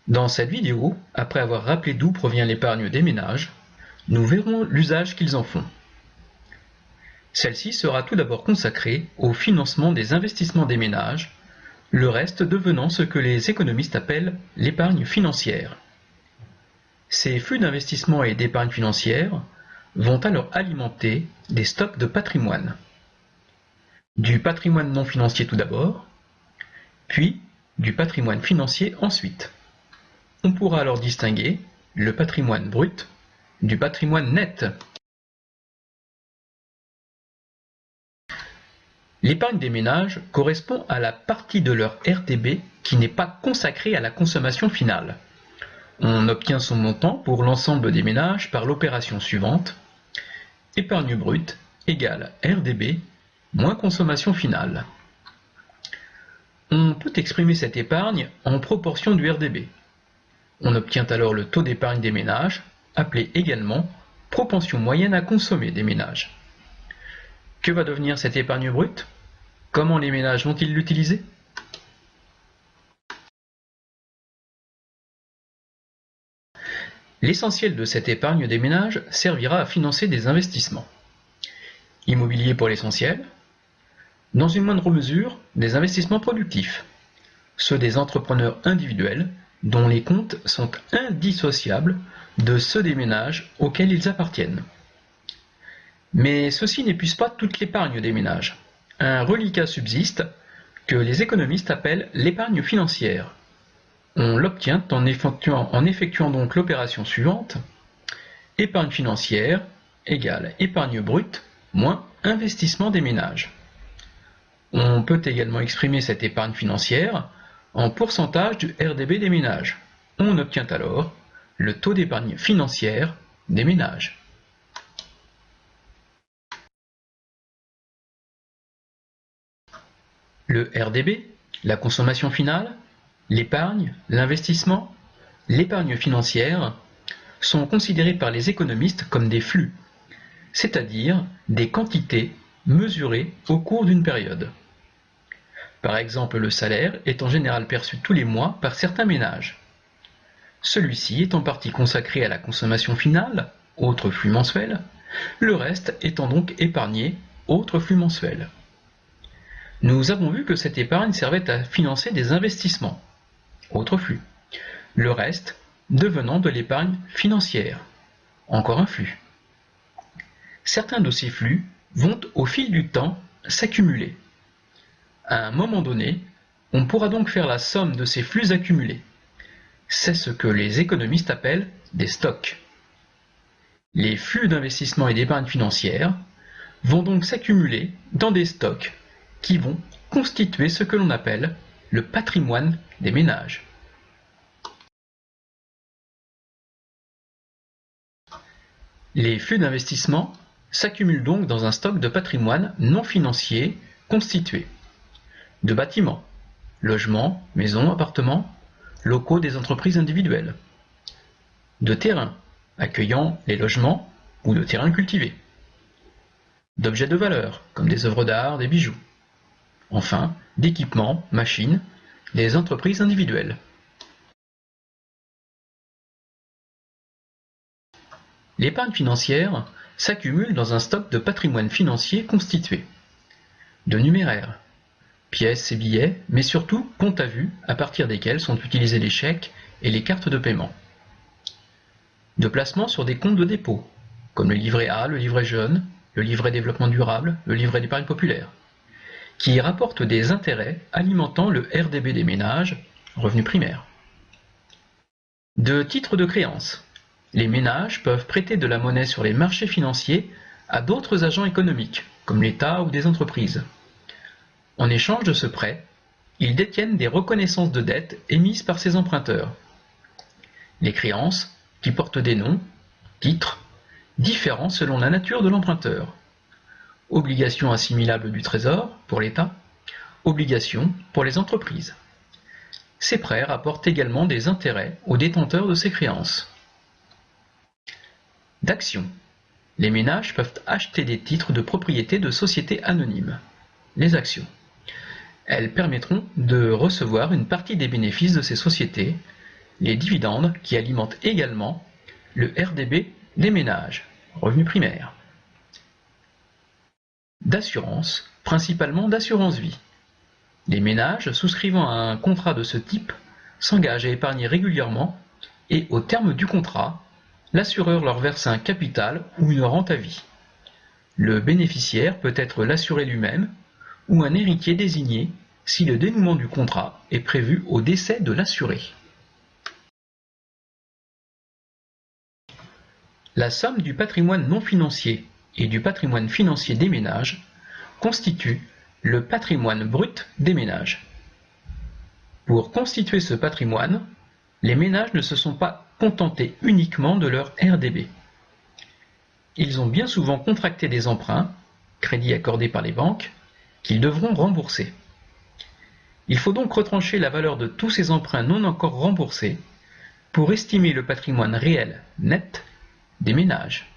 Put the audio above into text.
Dans cette vidéo, après avoir rappelé d'où provient l'épargne des ménages, nous verrons l'usage qu'ils en font. Celle-ci sera tout d'abord consacrée au financement des investissements des ménages, le reste devenant ce que les économistes appellent l'épargne financière. Ces flux d'investissement et d'épargne financière vont alors alimenter des stocks de patrimoine. Du patrimoine non financier tout d'abord, puis du patrimoine financier ensuite. On pourra alors distinguer le patrimoine brut du patrimoine net. L'épargne des ménages correspond à la partie de leur RTB qui n'est pas consacrée à la consommation finale. On obtient son montant pour l'ensemble des ménages par l'opération suivante. Épargne brute égale RDB moins consommation finale. On peut exprimer cette épargne en proportion du RDB. On obtient alors le taux d'épargne des ménages, appelé également propension moyenne à consommer des ménages. Que va devenir cette épargne brute? Comment les ménages vont-ils l'utiliser? L'essentiel de cette épargne des ménages servira à financer des investissements. Immobilier pour l'essentiel, dans une moindre mesure, des investissements productifs, ceux des entrepreneurs individuels dont les comptes sont indissociables de ceux des ménages auxquels ils appartiennent. Mais ceci n'épuise pas toute l'épargne des ménages. Un reliquat subsiste que les économistes appellent l'épargne financière. On l'obtient en effectuant donc l'opération suivante. Épargne financière égale épargne brute moins investissement des ménages. On peut également exprimer cette épargne financière en pourcentage du RDB des ménages. On obtient alors le taux d'épargne financière des ménages. Le RDB, la consommation finale, l'épargne, l'investissement, l'épargne financière sont considérés par les économistes comme des flux, c'est-à-dire des quantités mesurées au cours d'une période. Par exemple, le salaire est en général perçu tous les mois par certains ménages. Celui-ci est en partie consacré à la consommation finale, autre flux mensuel, le reste étant donc épargné, autre flux mensuel. Nous avons vu que cette épargne servait à financer des investissements, autre flux, le reste devenant de l'épargne financière, encore un flux. Certains de ces flux vont au fil du temps s'accumuler. À un moment donné, on pourra donc faire la somme de ces flux accumulés. C'est ce que les économistes appellent des stocks. Les flux d'investissement et d'épargne financière vont donc s'accumuler dans des stocks qui vont constituer ce que l'on appelle le patrimoine des ménages. Les flux d'investissement s'accumulent donc dans un stock de patrimoine non financier constitué de bâtiments, logements, maisons, appartements, locaux des entreprises individuelles, de terrains accueillant les logements ou de terrains cultivés, d'objets de valeur comme des œuvres d'art, des bijoux, enfin d'équipements, machines, des entreprises individuelles. L'épargne financière s'accumule dans un stock de patrimoine financier constitué de numéraires, pièces et billets, mais surtout comptes à vue à partir desquels sont utilisés les chèques et les cartes de paiement. De placements sur des comptes de dépôt, comme le livret A, le livret jaune, le livret développement durable, le livret d'épargne populaire, qui rapportent des intérêts alimentant le RDB des ménages, revenu primaire. De titres de créance. Les ménages peuvent prêter de la monnaie sur les marchés financiers à d'autres agents économiques, comme l'État ou des entreprises. En échange de ce prêt, ils détiennent des reconnaissances de dette émises par ces emprunteurs. Les créances, qui portent des noms, titres, différents selon la nature de l'emprunteur. Obligations assimilables du Trésor, pour l'État, obligations pour les entreprises. Ces prêts rapportent également des intérêts aux détenteurs de ces créances. D'actions. Les ménages peuvent acheter des titres de propriété de sociétés anonymes, les actions. Elles permettront de recevoir une partie des bénéfices de ces sociétés, les dividendes qui alimentent également le RDB des ménages, revenu primaire. D'assurance, principalement d'assurance vie. Les ménages souscrivant à un contrat de ce type s'engagent à épargner régulièrement et, au terme du contrat, l'assureur leur verse un capital ou une rente à vie. Le bénéficiaire peut être l'assuré lui-même ou un héritier désigné si le dénouement du contrat est prévu au décès de l'assuré. La somme du patrimoine non financier et du patrimoine financier des ménages constitue le patrimoine brut des ménages. Pour constituer ce patrimoine, les ménages ne se sont pas contentés uniquement de leur RDB. Ils ont bien souvent contracté des emprunts, crédits accordés par les banques, qu'ils devront rembourser. Il faut donc retrancher la valeur de tous ces emprunts non encore remboursés pour estimer le patrimoine réel net des ménages.